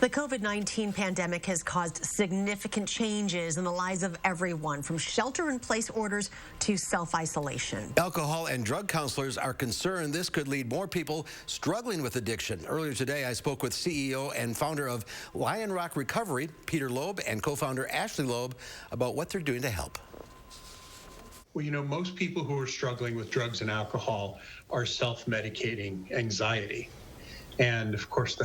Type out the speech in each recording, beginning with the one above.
The COVID-19 pandemic has caused significant changes in the lives of everyone, from shelter-in-place orders to self-isolation. Alcohol and drug counselors are concerned this could lead more people struggling with addiction. Earlier today, I spoke with CEO and founder of Lion Rock Recovery, Peter Loeb, and co-founder Ashley Loeb about what they're doing to help. Well, most people who are struggling with drugs and alcohol are self-medicating anxiety. And of course,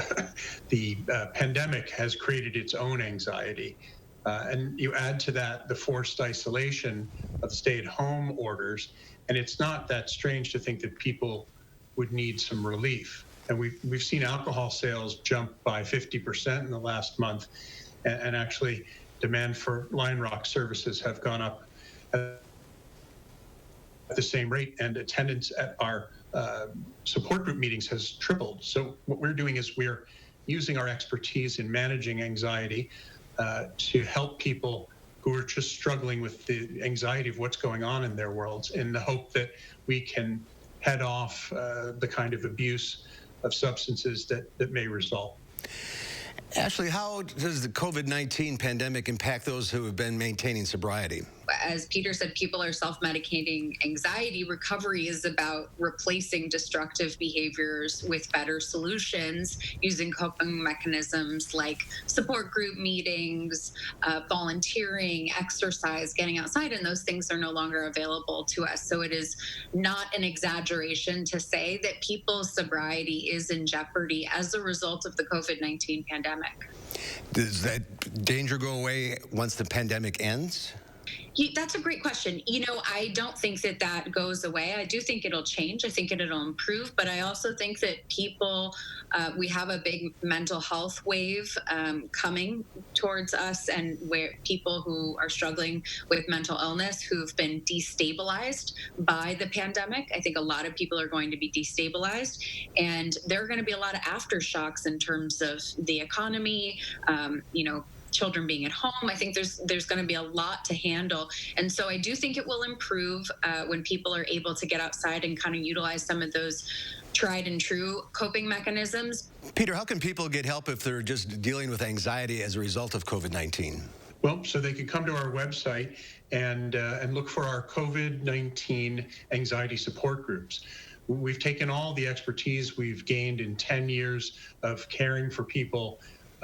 the pandemic has created its own anxiety. And you add to that the forced isolation of stay-at-home orders, and it's not that strange to think that people would need some relief. And we've seen alcohol sales jump by 50% in the last month, and actually demand for Lion Rock services have gone up at the same rate, and attendance at our support group meetings has tripled. So what we're doing is we're using our expertise in managing anxiety to help people who are just struggling with the anxiety of what's going on in their worlds, in the hope that we can head off the kind of abuse of substances that may result. Ashley, how does the COVID-19 pandemic impact those who have been maintaining sobriety? As Peter said, people are self-medicating anxiety. Recovery is about replacing destructive behaviors with better solutions, using coping mechanisms like support group meetings, volunteering, exercise, getting outside, and those things are no longer available to us. So it is not an exaggeration to say that people's sobriety is in jeopardy as a result of the COVID-19 pandemic. Does that danger go away once the pandemic ends? That's a great question. I don't think that goes away. I do think it'll change. I think it'll improve. But I also think that people, we have a big mental health wave coming towards us, and where people who are struggling with mental illness who've been destabilized by the pandemic. I think a lot of people are going to be destabilized, and there are going to be a lot of aftershocks in terms of the economy, children being at home. I think there's going to be a lot to handle. And so I do think it will improve when people are able to get outside and kind of utilize some of those tried and true coping mechanisms. Peter, how can people get help if they're just dealing with anxiety as a result of COVID-19? Well, so they can come to our website and look for our COVID-19 anxiety support groups. We've taken all the expertise we've gained in 10 years of caring for people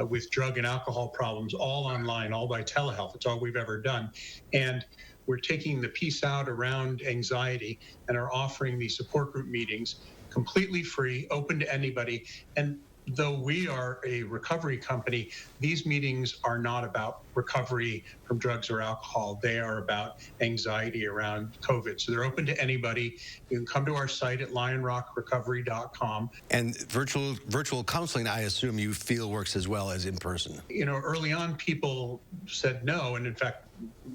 with drug and alcohol problems, all online, all by telehealth. It's all we've ever done. And we're taking the piece out around anxiety and are offering these support group meetings completely free, open to anybody. And though we are a recovery company, these meetings are not about recovery from drugs or alcohol. They are about anxiety around COVID. So they're open to anybody. You can come to our site at lionrockrecovery.com. And virtual counseling, I assume you feel works as well as in person. Early on, people said no. And in fact,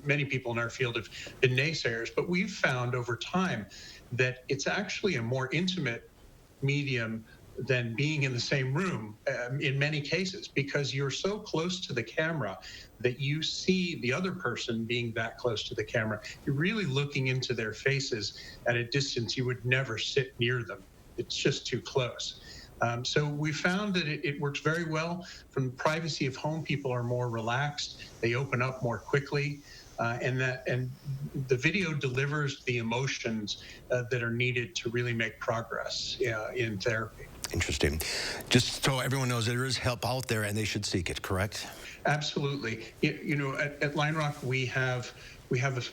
many people in our field have been naysayers. But we've found over time that it's actually a more intimate medium than being in the same room in many cases, because you're so close to the camera that you see the other person being that close to the camera. You're really looking into their faces at a distance you would never sit near them. It's just too close. So we found that it works very well. From the privacy of home, people are more relaxed. They open up more quickly. And the video delivers the emotions that are needed to really make progress in therapy. Interesting. Just so everyone knows, there is help out there and they should seek it, correct? Absolutely. At Lion Rock, we have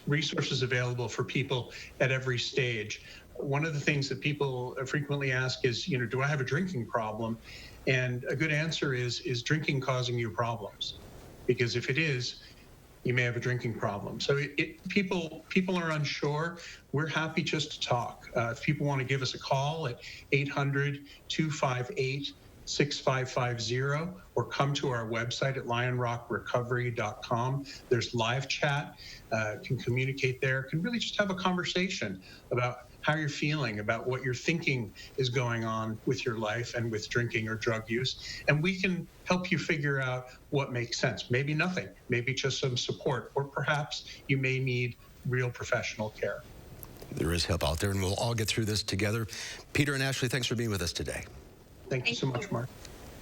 resources available for people at every stage. One of the things that people frequently ask is, do I have a drinking problem? And a good answer is drinking causing you problems? Because if it is, you may have a drinking problem. So people are unsure. We're happy just to talk. If people want to give us a call at 800-258-6550 or come to our website at lionrockrecovery.com. There's live chat, can communicate there, can really just have a conversation about how you're feeling, about what you're thinking is going on with your life and with drinking or drug use. And we can help you figure out what makes sense. Maybe nothing, maybe just some support, or perhaps you may need real professional care. There is help out there, and we'll all get through this together. Peter and Ashley, thanks for being with us today. Thank you so much, Mark.